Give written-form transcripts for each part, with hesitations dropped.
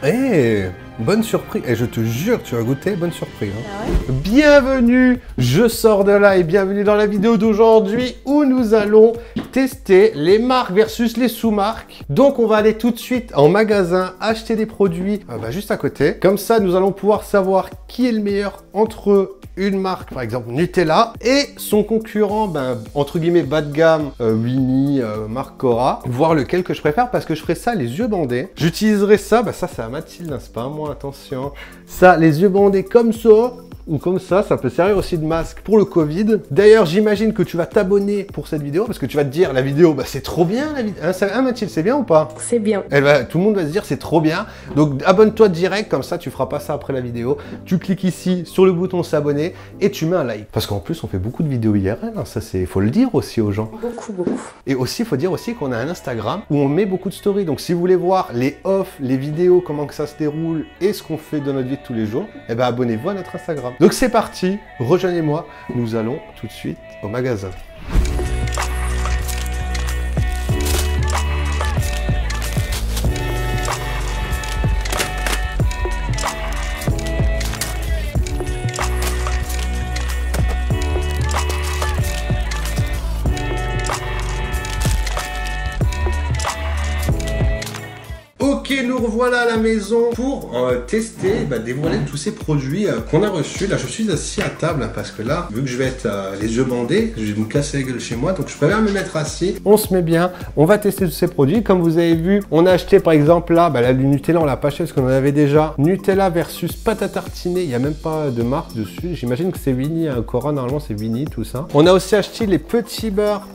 Eh, bonne surprise. Et je te jure, tu vas goûter, bonne surprise. Hein. Ah ouais? Bienvenue, je sors de là et bienvenue dans la vidéo d'aujourd'hui où nous allons tester les marques versus les sous-marques. Donc on va aller tout de suite en magasin acheter des produits juste à côté. Comme ça, nous allons pouvoir savoir qui est le meilleur entre une marque, par exemple Nutella, et son concurrent, entre guillemets, bas de gamme, Winnie, marque Cora. Voir lequel que je préfère parce que je ferai ça les yeux bandés. J'utiliserai ça, ça c'est à Mathilde, hein, c'est pas à moi, attention. Ça, les yeux bandés comme ça. Ou comme ça peut servir aussi de masque pour le Covid. D'ailleurs, j'imagine que tu vas t'abonner pour cette vidéo parce que tu vas te dire, la vidéo, c'est trop bien la vidéo. Hein, Mathilde, c'est bien ou pas? C'est bien. Tout le monde va se dire, c'est trop bien. Donc, abonne-toi direct, comme ça, tu feras pas ça après la vidéo. Tu cliques ici sur le bouton s'abonner et tu mets un like. Parce qu'en plus, on fait beaucoup de vidéos IRL, hein, ça, faut le dire aussi aux gens. Beaucoup. Et aussi, il faut dire aussi qu'on a un Instagram où on met beaucoup de stories. Donc, si vous voulez voir les offs, les vidéos, comment que ça se déroule et ce qu'on fait dans notre vie de tous les jours, abonnez-vous à notre Instagram. Donc, c'est parti, rejoignez-moi, nous allons tout de suite au magasin. Ok, nous revoilà à la maison pour tester, dévoiler tous ces produits qu'on a reçus. Là, je suis assis à table hein, parce que là, vu que je vais être les yeux bandés, je vais me casser la gueule chez moi, donc je préfère me mettre assis. On se met bien, on va tester tous ces produits. Comme vous avez vu, on a acheté par exemple là, du Nutella, on l'a pas acheté parce qu'on en avait déjà. Nutella versus pâte à tartiner, il n'y a même pas de marque dessus. J'imagine que c'est Winnie, Cora, normalement c'est Winnie, tout ça. On a aussi acheté les petits beurre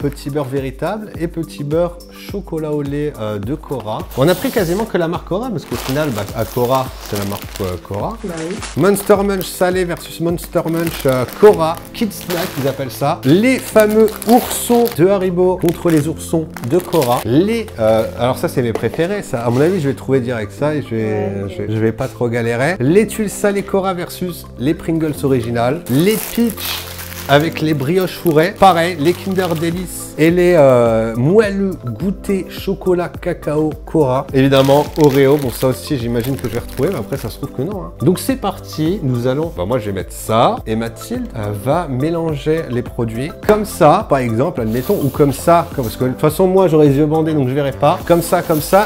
véritable et petits beurre chocolat au lait de Cora. On a pris quasiment que la marque Cora parce qu'au final à Cora c'est la marque Cora. Oui. Monster Munch salé versus Monster Munch Cora Kids Snack, ils appellent ça. Les fameux oursons de Haribo contre les oursons de Cora. Alors ça c'est mes préférés, ça à mon avis je vais trouver direct ça et je vais pas trop galérer. Les tuiles salées Cora versus les Pringles originales. Les Peach avec les brioches fourrées, pareil, les Kinder Delice et les moelleux goûter chocolat cacao Cora. Évidemment, Oreo, bon ça aussi j'imagine que je vais retrouver, mais après ça se trouve que non. Hein. Donc c'est parti, nous allons, moi je vais mettre ça, et Mathilde va mélanger les produits. Comme ça, par exemple, admettons, ou comme ça, parce que de toute façon moi j'aurai les yeux bandés donc je verrai pas. Comme ça,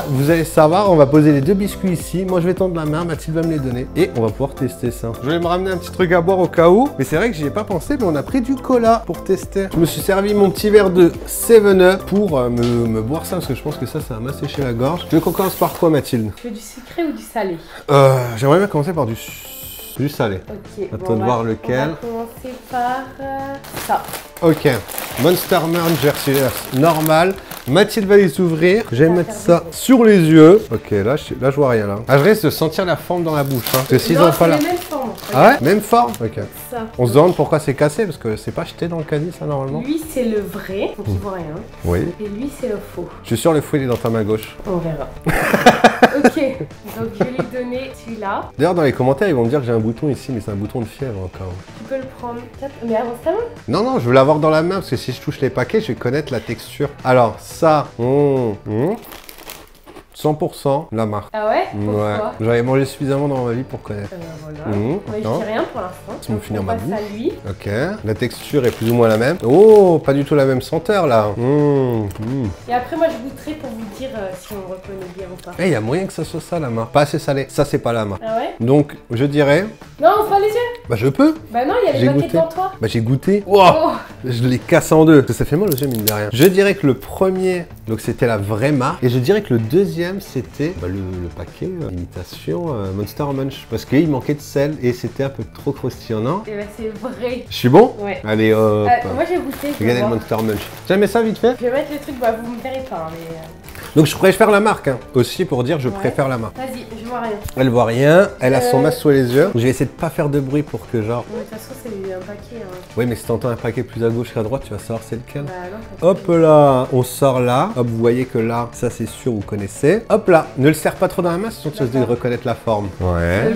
vous allez savoir, on va poser les deux biscuits ici, moi je vais tendre la main, Mathilde va me les donner, et on va pouvoir tester ça. Je vais me ramener un petit truc à boire au cas où, mais c'est vrai que j'y ai pas pensé, mais on a pris du cola pour tester. Je me suis servi mon petit verre de 7-Up pour me boire ça parce que je pense que ça va m'assécher la gorge. Tu veux qu'on commence par quoi, Mathilde? Tu veux du sucré ou du salé? J'aimerais bien commencer par du salé. Ok. Attends de voir lequel. On va commencer par ça. Ok. Monster Munch versus normal. Mathilde va les ouvrir. Je vais mettre ça sur les yeux. Ok, là je vois rien là. Ah, je risque de sentir la forme dans la bouche. Hein. Parce que s'ils ont pas la même forme. Ah ouais? Même forme? Ok. Ça. On se demande pourquoi c'est cassé parce que c'est pas jeté dans le caddie ça normalement. Lui c'est le vrai, donc il voit rien. Oui. Et lui c'est le faux. Je suis sûr le fouet il est dans ta main gauche. On verra. Ok, donc je vais lui donner celui-là. D'ailleurs dans les commentaires ils vont me dire que j'ai un bouton ici mais c'est un bouton de fièvre encore. Tu peux le prendre, mais avance ta main. Non, je veux l'avoir dans la main parce que si je touche les paquets je vais connaître la texture. Alors ça, 100% la marque. Ah ouais? Pourquoi? Ouais. J'avais mangé suffisamment dans ma vie pour connaître. Voilà. Moi je dis rien pour l'instant. Ça me finir ma bouche. À lui. Ok. La texture est plus ou moins la même. Oh, pas du tout la même senteur là. Et après moi je goûterai pour vous dire si on reconnaît bien ou pas. Eh, il y a moyen que ça soit ça la marque. Pas assez salé. Ça c'est pas la marque. Ah ouais? Donc je dirais. Non, ouvre pas les yeux. Je peux. Bah non, il y a les paquets devant toi. J'ai goûté. Wow. Je les casse en deux. Ça fait mal aux yeux mine de rien. Je dirais que le premier, donc c'était la vraie marque. Et je dirais que le deuxième c'était le paquet imitation Monster Munch. Parce qu'il manquait de sel et c'était un peu trop croustillant, non? Et c'est vrai. Je suis bon? Ouais. Allez hop. Moi j'ai goûté. Regardez le Monster Munch. Tu as mis ça vite fait? Je vais mettre le truc, vous me verrez pas. Mais Donc je préfère la marque hein. Aussi pour dire je préfère la marque. Vas-y, je vois rien. Elle voit rien, elle a son masque sous les yeux. Je vais essayer de pas faire de bruit pour que genre... De toute façon c'est un paquet. Hein. Oui mais si t'entends un paquet plus à gauche qu'à droite, tu vas savoir c'est lequel. Bah, non, hop là, on sort là. Hop, vous voyez que là, ça c'est sûr, vous connaissez. Hop là, ne le serre pas trop dans la main, sinon tu vas se reconnaître la forme. Ouais.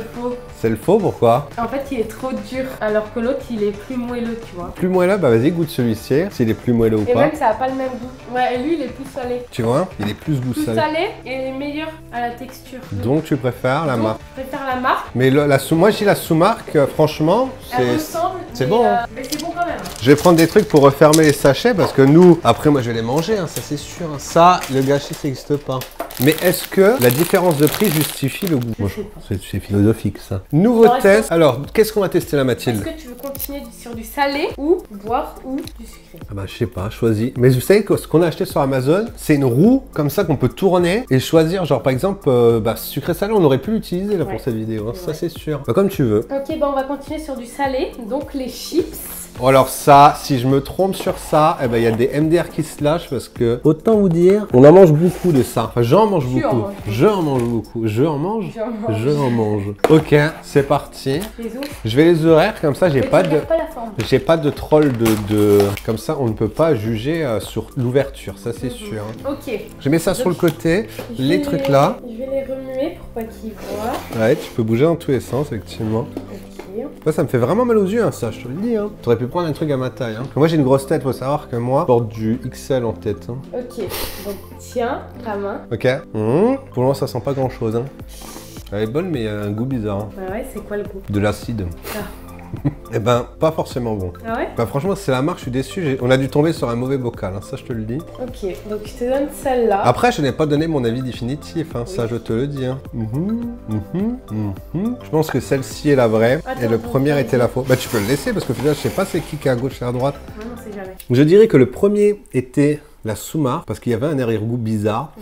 C'est le faux, pourquoi? En fait, il est trop dur, alors que l'autre, il est plus moelleux, tu vois. Plus moelleux, bah vas-y, goûte celui-ci, s'il est plus moelleux ou Et pas. même, ça a pas le même goût. Ouais, et lui, il est plus salé. Tu vois, il est plus goût Plus salé. salé et meilleur à la texture. Donc tu préfères la Donc, marque. je préfère la marque. Mais moi, je dis la sous-marque, franchement, Elle ressemble, c'est mais, bon, hein. mais c'est bon quand même. Je vais prendre des trucs pour refermer les sachets parce que nous, après moi je vais les manger, hein, ça c'est sûr. Hein. Ça, le gâchis, ça n'existe pas. Mais est-ce que la différence de prix justifie le goût? Je sais pas. C'est philosophique ça. Nouveau Alors, test. Alors, qu'est-ce qu'on va tester là, Mathilde? Est-ce que tu veux continuer sur du salé ou boire ou du sucré? Ah bah je sais pas, choisis. Mais vous savez que ce qu'on a acheté sur Amazon, c'est une roue comme ça qu'on peut tourner et choisir. Genre par exemple, sucré salé, on aurait pu l'utiliser là pour cette vidéo. Hein. Ça c'est sûr. Bah, comme tu veux. Ok, bah on va continuer sur du salé. Donc les chips. Oh, alors ça, si je me trompe sur ça, eh ben il y a des MDR qui se lâchent parce que autant vous dire, on en mange beaucoup de ça. Enfin, j'en mange beaucoup. Je en mange beaucoup. Je en mange. Je en mange. Ok, c'est parti. Les autres. Je vais les horaires comme ça, j'ai pas de. Pas la forme. J'ai pas de troll de. Comme ça, on ne peut pas juger sur l'ouverture, ça c'est sûr. Ok. Je mets ça sur le côté, les trucs là. Je vais les remuer pour pas qu'ils voient. Ouais, tu peux bouger dans tous les sens, effectivement. Ok. Moi, ça me fait vraiment mal aux yeux, hein, ça, je te le dis. Hein. T'aurais pu prendre un truc à ma taille. Hein. Moi, j'ai une grosse tête, faut savoir que moi, je porte du XL en tête. Hein. Ok, donc tiens ta main. Ok. Pour le moment, ça sent pas grand chose. Hein. Elle est bonne, mais il y a un goût bizarre. Hein. Ouais, c'est quoi le goût? De l'acide. Ah. Eh ben, pas forcément bon. Ah ouais? Bah franchement, c'est la marque, je suis déçu. On a dû tomber sur un mauvais bocal, hein, ça je te le dis. Ok, donc je te donne celle-là. Après, je n'ai pas donné mon avis définitif, hein, ça je te le dis. Hein. Je pense que celle-ci est la vraie et le premier était la faux. Bah tu peux le laisser parce que finalement, je sais pas c'est qui est à gauche et à droite. Non, on sait jamais. Je dirais que le premier était la sous-marque parce qu'il y avait un arrière-goût bizarre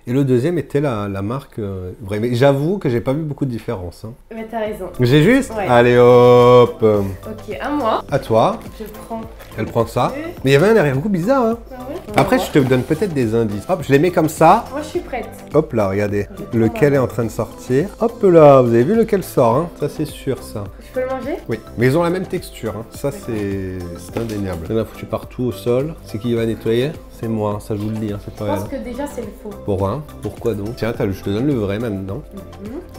et le deuxième était la marque vraie. Mais j'avoue que j'ai pas vu beaucoup de différence. Hein. Mais t'as raison. J'ai juste Ouais. Allez hop. Ok, à moi. À toi. Je prends. Elle prend ça. Mais il y avait un arrière-goût bizarre. Hein. Ah ouais? Après, je te donne peut-être des indices. Hop, je les mets comme ça. Moi, je suis prête. Hop là, regardez. Lequel est en train de sortir. Hop là, vous avez vu lequel sort. Hein. Ça, c'est sûr, ça. Je peux le manger? Oui, mais ils ont la même texture. Hein. Ça, c'est indéniable. On a foutu partout au sol. C'est qui va nettoyer? C'est moi, hein. Ça je vous le dis, hein. C'est pas Je elle. pense que déjà, c'est le faux. Pourquoi donc? Tiens, je te donne le vrai maintenant.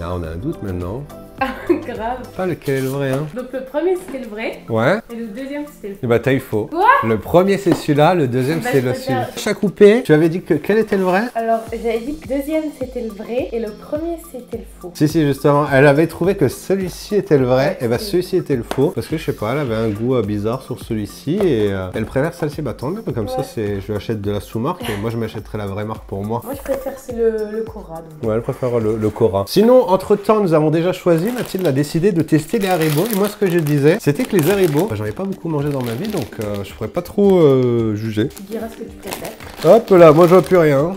Ah, on a un doute maintenant. Ah, grave. Pas lequel est le vrai, hein. Donc, le premier, c'était le vrai. Ouais. Et le deuxième, c'était le faux. Et bah, t'as eu faux. Quoi? Le premier, c'est celui-là. Le deuxième, Bah, c'est je le préfère- celui. Chaque coupé, tu avais dit que quel était le vrai? Alors, j'avais dit que le deuxième, c'était le vrai. Et le premier, c'était le faux. Si, justement, elle avait trouvé que celui-ci était le vrai, Ouais, et bah c'est- celui-ci était le faux, parce que je sais pas, elle avait un goût bizarre sur celui-ci, et elle préfère celle-ci, bah tant mieux, comme ça, je lui achète de la sous-marque, et moi je m'achèterai la vraie marque pour moi. Moi, je préfère c'est le Cora. Donc. Ouais, elle préfère le Cora. Sinon, entre-temps, nous avons déjà choisi, Mathilde a décidé de tester les Haribo, et moi ce que je disais, c'était que les Haribo, bah, j'en ai pas beaucoup mangé dans ma vie, donc je pourrais pas trop juger. Tu diras ce que tu préfères. Hop là, moi je vois plus rien.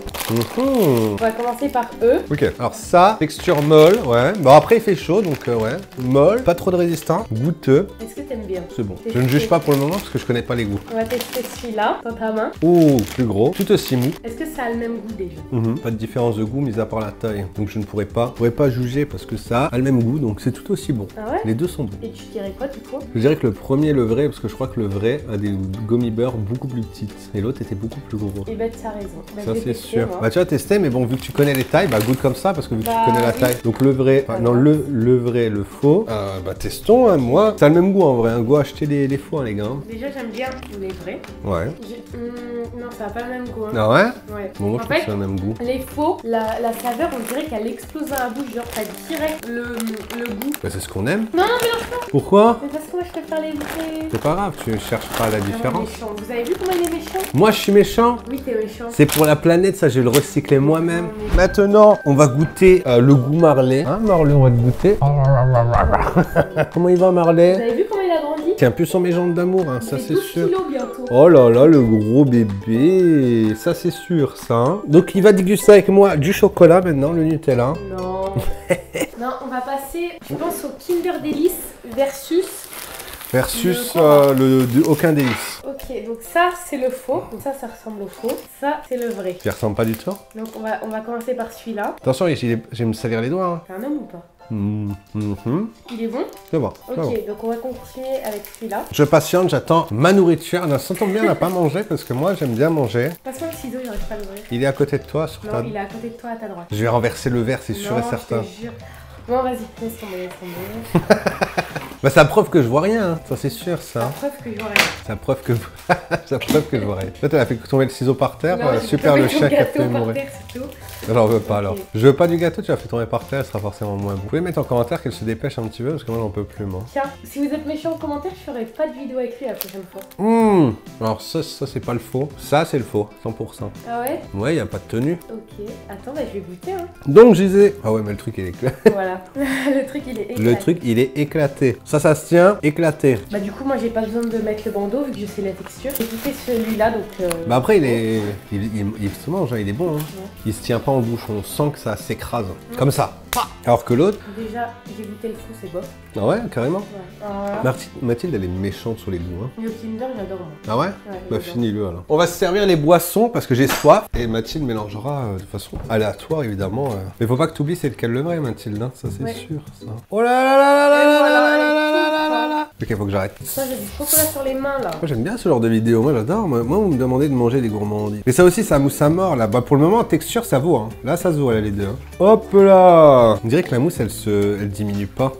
On va commencer par eux. Ok, alors ça, texture molle, ouais. Bon après il fait chaud, donc ouais. Molle, pas trop de résistant, goûteux, Est-ce que t'aimes bien? c'est bon. Je ne juge pas pour le moment parce que je connais pas les goûts. On va tester celui-là dans ta main. Ouh, plus gros, tout aussi mou. Est-ce que ça a le même goût déjà? Pas de différence de goût mis à part la taille. Donc je ne pourrais pas juger parce que ça a le même goût, donc c'est tout aussi bon. Ah ouais? Les deux sont bons. Et tu dirais quoi du coup? Je dirais que le premier, le vrai, parce que je crois que le vrai a des gummy bears beaucoup plus petites. Et l'autre était beaucoup plus gros. Eh ben, t'as raison. Bah, Ça je vais c'est tester, sûr. moi. Bah tu vas tester, mais bon, vu que tu connais les tailles, bah goûte comme ça parce que vu que Bah, tu connais la oui. taille. Donc le vrai, enfin, non, le vrai, le faux. Bah testons, hein, moi. Ça a le même goût en vrai, un goût à acheter les faux, hein, les gars. Déjà, j'aime bien les vrais. Ouais. Non, ça n'a pas le même goût. Hein. Ah ouais? Ouais. Bon, moi je En trouve que fait, c'est le même goût. les faux, la saveur, on dirait qu'elle explose dans la bouche. Genre, t'as direct le goût. Bah c'est ce qu'on aime. Non, mélange pas. Pourquoi? Mais parce que moi, je préfère les vrais. C'est pas grave, tu cherches pas la différence. Méchant. Vous avez vu comment il est méchant? Moi je suis méchant. Oui, t'es méchant. C'est pour la planète, ça je vais le recycler moi-même. Non, mais- Maintenant, on va goûter le goût Marley. Hein Marley, on va te goûter. Comment il va Marley? Vous avez vu comment il a grandi? Tiens, plus sur mes jambes d'amour, hein, Il ça fait c'est 12 sûr. kilos bientôt. Oh là là, le gros bébé, ça c'est sûr ça. Hein. Donc il va déguster avec moi du chocolat maintenant, le Nutella. Non. Non, on va passer, je pense, au Kinder Delice versus... Versus Le aucun délice. Ok, donc ça, c'est le faux. Donc ça ressemble au faux. Ça, c'est le vrai. Il ressemble pas du tout. Donc on va commencer par celui-là. Attention, je vais me salir les doigts. Hein. C'est un homme ou pas? Mhm. Il est bon? C'est bon. c'est bon. Ok, donc on va continuer avec celui-là. Je patiente, j'attends ma nourriture. Non, ça tombe bien, on n'a pas mangé parce que moi j'aime bien manger. Passe-moi le ciseau, j'arrive pas à l'ouvrir. Il est à côté de toi sur ta... Non, il est à côté de toi, à ta droite. Je vais renverser le verre, c'est sûr et Non, certain. je te jure. Bon, vas-y, laisse tomber, laisse tomber. Bah, c'est la preuve que je vois rien, hein. Ça c'est sûr, La ça. preuve que je vois rien. C'est la preuve que c'est la preuve que je vois rien. Toi, t'as fait tomber le ciseau par terre, Non, j'ai super, tombé le ton chien qui a gâteau fait par mourir. terre, c'est tout. J'en veux pas alors. Ok. Je veux pas du gâteau, tu l'as fait tomber par terre, elle sera forcément moins bon. Vous pouvez mettre en commentaire qu'elle se dépêche un petit peu parce que moi j'en peux plus moi. Tiens, si vous êtes méchant en commentaire, je ferai pas de vidéo avec lui la prochaine fois. Alors ça c'est pas le faux. Ça c'est le faux, 100%. Ah ouais? Ouais, y a pas de tenue. Ok. Attends, bah je vais goûter, hein. Donc je disais... Ah ouais, mais le truc il est éclaté. Voilà. Le truc, il est éclaté. Le truc il est éclaté. Ça se tient, éclaté. Bah du coup, moi, j'ai pas besoin de mettre le bandeau vu que je sais la texture. J'ai goûté celui-là, donc... Bah après il se mange, hein, il est bon. Hein. Ouais. Il se tient pas en bouche, on sent que ça s'écrase. Comme ça. Alors que l'autre... Déjà, j'ai goûté le faux, c'est bof. Ah ouais, carrément. Ouais. Alors là, Mathilde elle est méchante sur les goûts. Hein. le Kinder, j'adore moi. Ah ouais? Ouais, Bah j'adore. finis-le alors. On va se servir les boissons parce que j'ai soif. Et Mathilde mélangera de façon aléatoire évidemment. Mais faut pas que tu oublies c'est lequel le vrai Mathilde, hein. Ça c'est Ouais. sûr ça. Oh là là là là là Et là voilà, là elle est là là toute, là là hein. là. Ok, faut que j'arrête. Ça, j'ai du chocolat sur les mains là. Moi j'aime bien ce genre de vidéo, moi j'adore. Moi vous me demandez de manger des gourmandises. Mais ça aussi ça mousse à mort là. Bah pour le moment texture ça vaut. Hein. Là ça se vaut là les deux. Hein. Hop là. On dirait que la mousse elle diminue pas.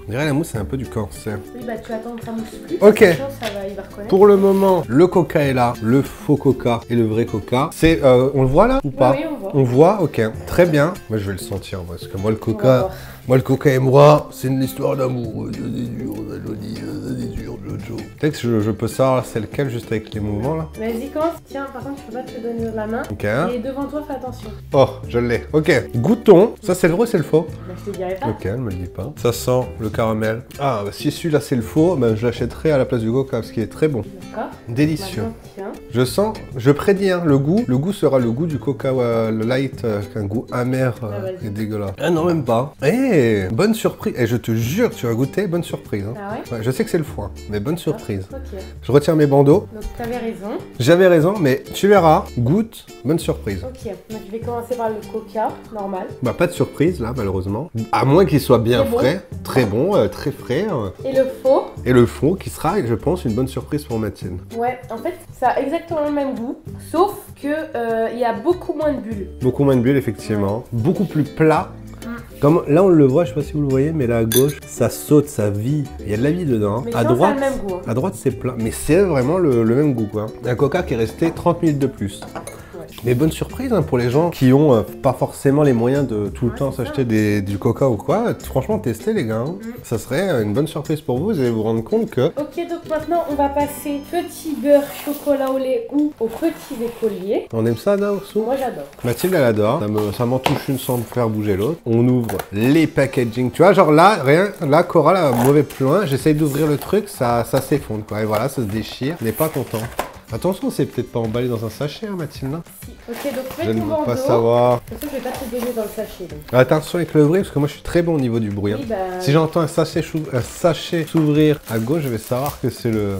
On dirait la mousse c'est un peu du cancer. Oui, bah tu attends que ça mousse plus. Ok. Attention, ça va, il va reconnaître. Pour le moment, le coca est là, le faux coca et le vrai coca. C'est, on le voit là ou pas? Oui, on voit. On voit, ok, très bien. Moi je vais le sentir moi, parce que moi le On va coca, voir. et moi, c'est une histoire d'amour. Peut-être que je peux savoir c'est lequel juste avec les mouvements là. Vas-y, commence. Tiens, par contre, je peux pas te donner la main. Ok. Et devant toi, fais attention. Oh, je l'ai. Ok, goûtons. Ça c'est le vrai, c'est le faux. Bah, je te dirai pas. Ok, elle me le dit pas. Ça sent le caramel. Ah, bah, si celui-là c'est le faux, ben, je l'achèterai à la place du coca parce qu'il est très bon. D'accord. Délicieux. Maintenant, tiens. Je sens, je prédis, hein, le goût sera le goût du coca le light, avec un goût amer vas-y. et dégueulasse. Ah non, même pas. Eh, bonne surprise. Et je te jure, tu vas goûter, bonne surprise. Hein. Ah ouais? Ouais, je sais que c'est le foin, mais bonne surprise. Ok. Je retiens mes bandeaux. Donc, t'avais raison. J'avais raison, mais tu verras, goûte, bonne surprise. Ok. Donc, je vais commencer par le coca, normal. Bah, pas de surprise là, malheureusement. À moins qu'il soit bien Très bon. frais, très bon, très frais. Et le faux. Et le fond qui sera, je pense, une bonne surprise pour Mathilde. Ouais, en fait, ça a exactement le même goût. Sauf que il y a beaucoup moins de bulles. Beaucoup moins de bulles, effectivement. Beaucoup plus plat. Comme là, on le voit, je sais pas si vous le voyez, mais là à gauche, ça saute, ça vit. Il y a de la vie dedans. Mais À sinon, droite, ça a le même goût. Hein. à droite, c'est plat. Mais c'est vraiment le même goût, quoi. Un coca qui est resté 30 minutes de plus. Ouais. Mais bonne surprise hein, pour les gens qui ont pas forcément les moyens de tout le Ouais, temps c'est s'acheter du coca ou quoi. Franchement, testez les gars. Hein. Ça serait une bonne surprise pour vous. Vous allez vous rendre compte que... Ok, donc maintenant, on va passer petit beurre chocolat au lait ou aux petits écoliers. On aime ça, là, Orsou? Moi, j'adore. Mathilde, elle adore. Ça m'en touche une sans me faire bouger l'autre. On ouvre les packaging. Tu vois, genre là, rien. Là, Cora, là, mauvais point. J'essaye d'ouvrir le truc, ça s'effondre, quoi. Et voilà, ça se déchire. On n'est pas content. Attention, c'est peut-être pas emballé dans un sachet, hein, Mathilde. Si. Ok, donc Je fais ne ton veux bandeau. pas savoir. De toute façon, je vais pas te donner dans le sachet. Donc. Attention avec le bruit, parce que moi, je suis très bon au niveau du bruit. Hein. Oui, bah... Si j'entends un sachet s'ouvrir à gauche, je vais savoir que c'est le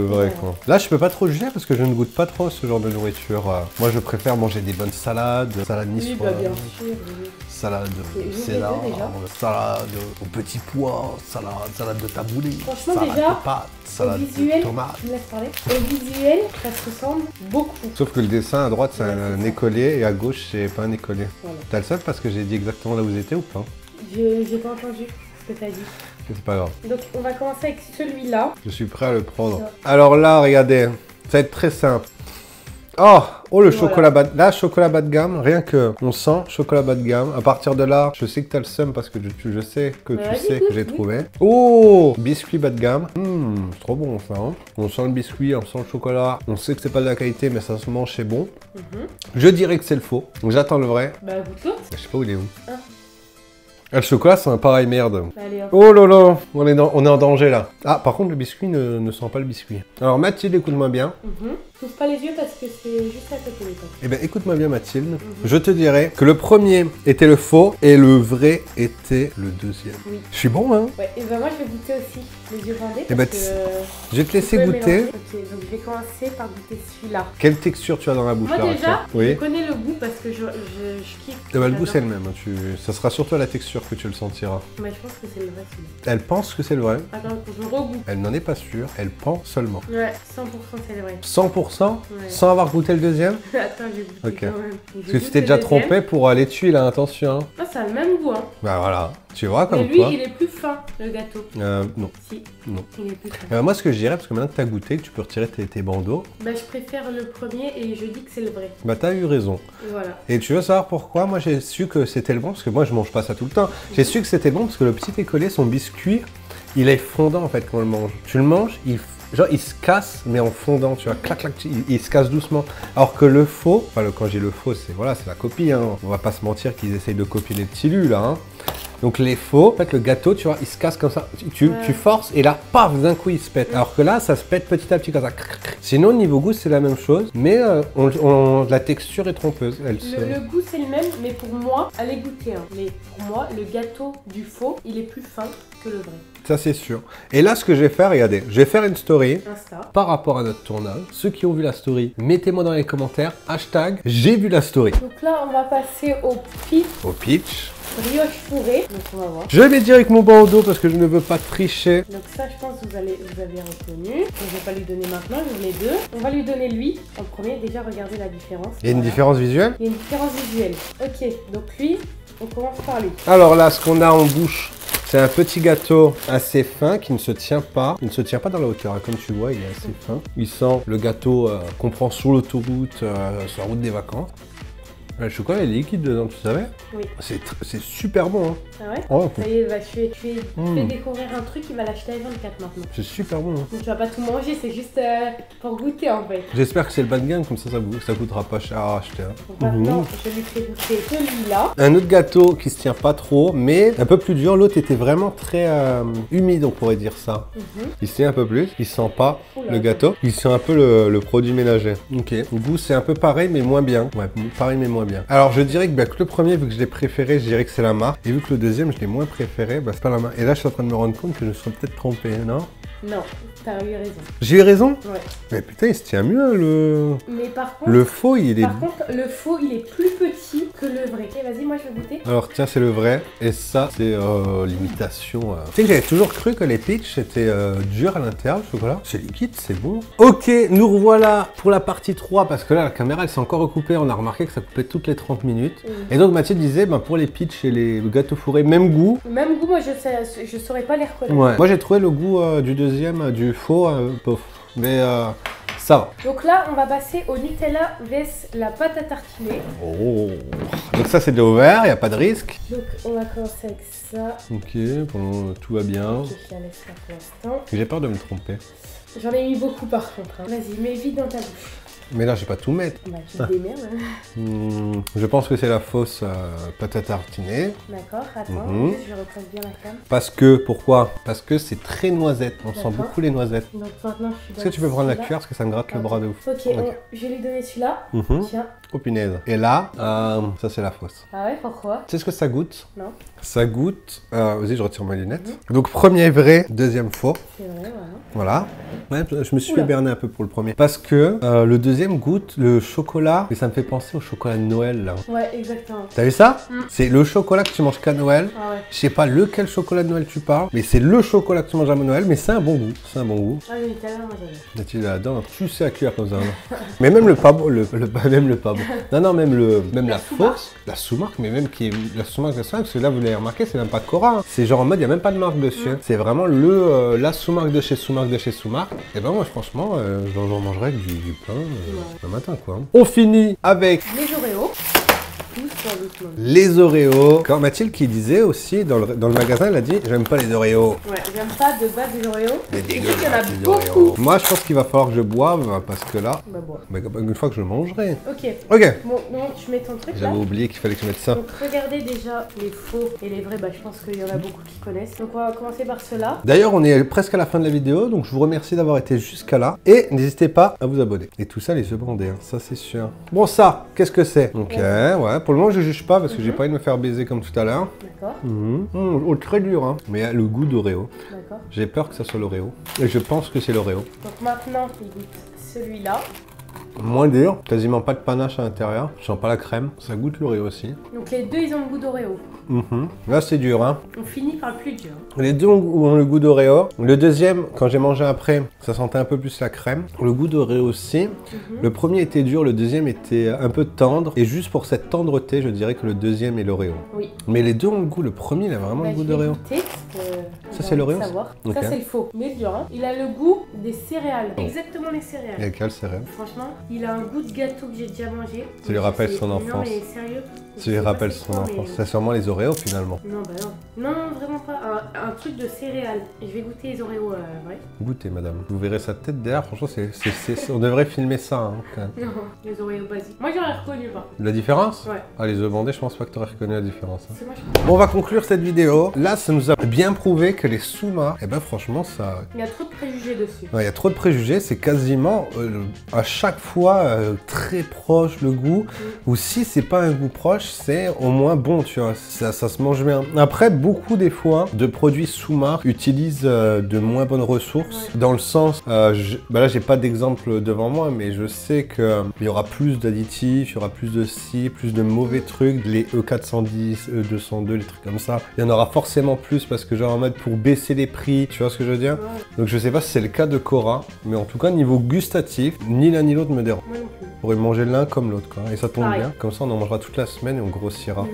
vrai, quoi. Là, je peux pas trop juger parce que je ne goûte pas trop ce genre de nourriture. Moi, je préfère manger des bonnes salades, salade Oui, niçoise. bah bien sûr. Oui. Salade Et j'ouvre cédar, les deux, déjà. salade aux petits pois, salade de taboulé, Franchement, salade déjà, de pâtes, salade visuel, de tomates. Tu me laisses parler. Au visuel, ça se ressemble beaucoup. Sauf que le dessin à droite c'est Ouais, un c'est ça. écolier et à gauche c'est pas un écolier. Voilà. T'as le seul parce que j'ai dit exactement là où vous étiez ou pas? J'ai pas entendu ce que t'as dit. C'est pas grave, Donc, on va commencer avec celui-là. je suis prêt à le prendre. Ouais. Alors là, regardez, ça va être très simple. Oh le Voilà. chocolat bas de... Là, chocolat bas de gamme, rien que on sent chocolat bas de gamme. À partir de là, je sais que t'as le seum parce que je sais que tu Vas-y, sais goûte, que j'ai oui. trouvé. Oh, biscuit bas de gamme. C'est trop bon ça. Hein. On sent le biscuit, on sent le chocolat. On sait que c'est pas de la qualité, mais ça se mange, c'est bon. Je dirais que c'est le faux. Donc j'attends le vrai. Bah, goûte l'autre. Je sais pas où il est où. Ah. Ah, le chocolat, c'est un pareil merde. Allez, hop. Oh là là, on est en danger là. Ah, par contre, le biscuit ne sent pas le biscuit. Alors Mathilde, écoute-moi bien. T'ouvres pas les yeux parce que c'est juste à côté des potes. Eh bien, écoute-moi bien, Mathilde. Je te dirais que le premier était le faux et le vrai était le deuxième. Oui. Je suis bon, hein? Ouais, et ben moi je vais goûter aussi les yeux bandés Eh parce ben, que... Je vais te laisser tu peux goûter. mélanger. Ok, donc je vais commencer par goûter celui-là. Quelle texture tu as dans la bouche Moi là, déjà, Rachel? je Oui. connais le goût parce que je kiffe. Eh ben, le goût, J'adore. c'est le même. Hein. Ça sera surtout à la texture que tu le sentiras. Mais je pense que c'est le vrai celui-là. Elle pense que c'est le vrai. Attends, je regoute. Elle n'en est pas sûre. Elle pense seulement. Ouais, 100% c'est le vrai. 100% sans avoir goûté le deuxième? Attends, j'ai goûté Ok. quand même. Parce que tu t'es déjà trompé pour l'étui, là, attention. Hein. Ah, ça a le même goût, hein. Bah voilà, tu vois comme Mais lui, quoi. il est plus fin, le gâteau. Non. Si, Non. il est plus fin. Moi, ce que je dirais, parce que maintenant que tu as goûté, que tu peux retirer tes bandeaux, Bah, je préfère le premier et je dis que c'est le vrai. bah t'as eu raison. Voilà. Et tu veux savoir pourquoi? Moi, j'ai su que c'était le bon, parce que moi, je mange pas ça tout le temps. J'ai su que c'était bon parce que le petit écolier, son biscuit, il est fondant en fait quand on le mange. Tu le manges, genre il se casse, mais en fondant, tu vois, clac, clac, il se casse doucement. Alors que le faux, enfin, quand j'ai le faux, c'est voilà, c'est la copie, hein. On va pas se mentir qu'ils essayent de copier les petits lus là. Hein. Donc les faux, en fait, le gâteau, tu vois, il se casse comme ça. Tu forces et là, paf, d'un coup, il se pète. Alors que là, ça se pète petit à petit comme ça. Sinon, niveau goût, c'est la même chose, mais la texture est trompeuse. Le goût, c'est le même, mais pour moi, allez goûter. Hein. Mais pour moi, le gâteau du faux, il est plus fin que le vrai. Ça, c'est sûr. Et là, ce que je vais faire, regardez, je vais faire une story Insta. par rapport à notre tournage. Ceux qui ont vu la story, mettez-moi dans les commentaires, hashtag, j'ai vu la story. Donc là, on va passer au pitch. Au pitch. Brioche fourrée, donc on va voir. Je vais dire avec mon bandeau parce que je ne veux pas tricher. Donc ça, je pense que vous avez reconnu. Donc, je vais pas lui donner maintenant, je vous les deux. On va lui donner lui en premier. Déjà, regardez la différence. Il y a une différence visuelle? Il y a une différence visuelle. Ok, donc lui, on commence par lui. Alors là, ce qu'on a en bouche, c'est un petit gâteau assez fin qui ne se tient pas. Il ne se tient pas dans la hauteur, hein. Comme tu vois, il est assez fin. Il sent le gâteau qu'on prend sur l'autoroute, sur la route des vacances. Le chocolat est liquide dedans, tu savais? Oui. C'est super bon. Hein. Ah ouais? Oh, Ça y est, bah, je vais découvrir un truc, il va l'acheter à 24 maintenant. c'est super bon. Hein. Donc tu vas pas tout manger, c'est juste pour goûter en fait. J'espère que c'est le bas de gamme, comme ça coûtera pas cher à acheter. Hein. Donc maintenant, je lui fais goûter celui-là. Un autre gâteau qui se tient pas trop, mais un peu plus dur. L'autre était vraiment très humide, on pourrait dire ça. Il se tient un peu plus, il sent pas le gâteau. Il sent un peu le produit ménager. Ok, au goût c'est un peu pareil, mais moins bien. Ouais, pareil, mais moins bien. Alors je dirais que, que le premier, vu que je l'ai préféré, je dirais que c'est la marque. Et vu que le deuxième, je l'ai moins préféré, c'est pas la marque. Et là, je suis en train de me rendre compte que je me suis peut-être trompé, non? Non, t'as eu raison. J'ai eu raison? Ouais. Mais putain, il se tient mieux, le... Mais par contre... Le faux, il est... Par contre, le faux, il est plus petit que le vrai. Ok, vas-y, moi je vais goûter. Alors tiens, c'est le vrai. Et ça, c'est l'imitation. Tu sais que j'avais toujours cru que les pitchs étaient durs à l'intérieur, le chocolat. C'est liquide, c'est bon. Ok, nous revoilà pour la partie 3, parce que là, la caméra, elle s'est encore recoupée. On a remarqué que ça coupait toutes les 30 minutes. Et donc Mathilde disait, pour les pitchs et les gâteaux fourrés, même goût. Même goût, moi je saurais pas les reconnaître. Ouais. Moi, j'ai trouvé le goût du deuxième, du faux, pauvre. Mais ça va. Donc là, on va passer au Nutella vs la pâte à tartiner. Oh. Donc ça, c'est déjà ouvert, il n'y a pas de risque. Donc on va commencer avec ça. Ok, bon, tout va bien. Je la laisse là pour l'instant. J'ai peur de me tromper. J'en ai mis beaucoup par contre. Hein. Vas-y, mets vite dans ta bouche. Mais là, je vais pas tout mettre. Bah, tu te démerdes. Hein. Je pense que c'est la fausse pâte à tartiner. D'accord, attends, je represse bien la cam. Parce que, pourquoi? Parce que c'est très noisette. On sent beaucoup les noisettes. Donc maintenant, je suis Est-ce que tu peux prendre la cuillère parce que ça me gratte le bras de ouf? Ok, je vais lui donner celui-là. Tiens. Oh punaise. Et là, ça c'est la fausse. Ah ouais, pourquoi? Tu sais ce que ça goûte? Non. Ça goûte... Vas-y, je retire mes lunettes. Donc premier vrai, deuxième faux. C'est vrai, voilà. Voilà. Ouais, je me suis fait berner un peu pour le premier. Parce que le deuxième goûte le chocolat. Et ça me fait penser au chocolat de Noël, là. Ouais, exactement. T'as vu ça? C'est le chocolat que tu manges qu'à Noël. Ah ouais. Je sais pas lequel chocolat de Noël tu parles, mais c'est le chocolat que tu manges à Noël, mais c'est un bon goût. C'est un bon goût. Ah, le Nutella, moi j'adore. Tu là-dedans, tu sais à cuire comme ça. Mais même le pas bon, même le pas bon. Non, même la fausse, la sous-marque, mais même qui est la sous-marque de ça, parce que là vous l'avez remarqué, c'est même pas Cora. Hein. C'est genre en mode, il n'y a même pas de marque dessus. C'est vraiment la sous-marque de chez sous-marque de chez sous-marque. Et ben moi, franchement, j'en mangerais avec du pain le matin, quoi. On finit avec les Oreos. Les Oreos. Quand Mathilde qui disait aussi dans le magasin, elle a dit j'aime pas les Oreos. Ouais, j'aime pas de base les Oreos. Mais il y en a beaucoup. Moi je pense qu'il va falloir que je boive parce que là, bah, une fois que je le mangerai. Ok. Bon, donc tu mets ton truc là. J'avais oublié qu'il fallait que je mette ça. Donc regardez déjà les faux et les vrais, bah je pense qu'il y en a beaucoup qui connaissent. Donc on va commencer par ceux-là. D'ailleurs on est presque à la fin de la vidéo, donc je vous remercie d'avoir été jusqu'à là. Et n'hésitez pas à vous abonner. Et tout ça les œufs brandés, hein, ça c'est sûr. Bon ça, qu'est-ce que c'est? Ok, ouais, pour le moment je juge pas parce que j'ai pas envie de me faire baiser comme tout à l'heure. D'accord. Oh, très dur, hein. Mais il y a le goût d'Oreo. D'accord. J'ai peur que ça soit l'Oreo. Et je pense que c'est l'Oreo. Donc maintenant, il goûte celui-là. Moins dur, quasiment pas de panache à l'intérieur. Je sens pas la crème, ça goûte l'Oreo aussi. Donc les deux, ils ont le goût d'Oreo. Là, c'est dur, hein. On finit par le plus dur. Les deux ont le goût d'Oreo. Le deuxième, quand j'ai mangé après, ça sentait un peu plus la crème. Le goût d'Oreo aussi. Le premier était dur, le deuxième était un peu tendre. Et juste pour cette tendreté, je dirais que le deuxième est l'Oreo. Oui. Mais les deux ont le goût. Le premier, il a vraiment le goût d'Oreo. Ça, c'est l'Oreo. Okay. Ça, c'est le faux. Mais dur, hein. Il a le goût des céréales. Exactement les céréales. Et quelle céréale? Franchement, il a un goût de gâteau que j'ai déjà mangé. Ça lui rappelle son enfance. Non, mais sérieux. Ça lui rappelle son enfance. C'est sûrement les Oreos finalement. Non, bah non. Non, vraiment pas. Un truc de céréales. Je vais goûter les Oreos, ouais. Goûtez, madame. Vous verrez sa tête derrière. Franchement, on devrait filmer ça, hein, quand même. Non, les Oreos basiques. Moi, j'aurais reconnu, pas. La différence? Ouais. Ah, les œufs bandés, je pense pas que tu aurais reconnu la différence. Hein. Moi, Bon, on va conclure cette vidéo. Là, ça nous a bien prouvé que les Souma, eh ben franchement, ça... Il y a trop de préjugés dessus. Ouais, il y a trop de préjugés. C'est quasiment à chaque fois très proche le goût. Ou si c'est pas un goût proche, c'est au moins bon, tu vois. Ça se mange bien. Après, beaucoup des fois de produits Souma utilisent de moins bonnes ressources. Dans le sens, bah là, j'ai pas d'exemple devant moi, mais je sais que il y aura plus d'additifs, il y aura plus de ci, plus de mauvais trucs, les E410, E202, les trucs comme ça. Il y en aura forcément plus parce que genre en mode pour baisser les prix, tu vois ce que je veux dire? Donc je sais pas si c'est le cas de Cora, mais en tout cas niveau gustatif, ni l'un ni l'autre me dérange. Moi non plus. On pourrait manger l'un comme l'autre, quoi. Et ça tombe bien. Comme ça, on en mangera toute la semaine et on grossira. Non.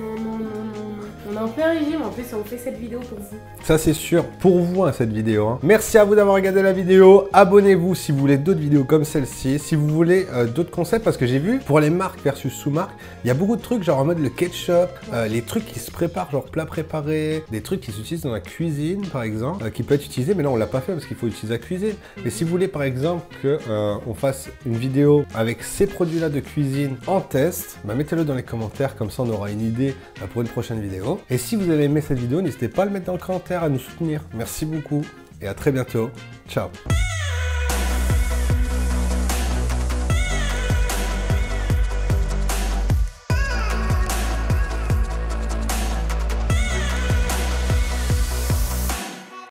On est en plein régime, en plus, on fait cette vidéo pour vous. Ça, c'est sûr, pour vous, hein, cette vidéo. Hein. Merci à vous d'avoir regardé la vidéo. Abonnez-vous si vous voulez d'autres vidéos comme celle-ci. Si vous voulez d'autres concepts, parce que j'ai vu, pour les marques versus sous-marques, il y a beaucoup de trucs, genre en mode le ketchup, les trucs qui se préparent, genre plat préparé, des trucs qui s'utilisent dans la cuisine, par exemple, qui peut être utilisé, mais là, on l'a pas fait parce qu'il faut utiliser la cuisine. Mais si vous voulez, par exemple, que on fasse une vidéo avec ces produits-là de cuisine en test, bah, mettez-le dans les commentaires, comme ça, on aura une idée pour une prochaine vidéo. Et si vous avez aimé cette vidéo, n'hésitez pas à le mettre dans le commentaire, à nous soutenir. Merci beaucoup et à très bientôt. Ciao.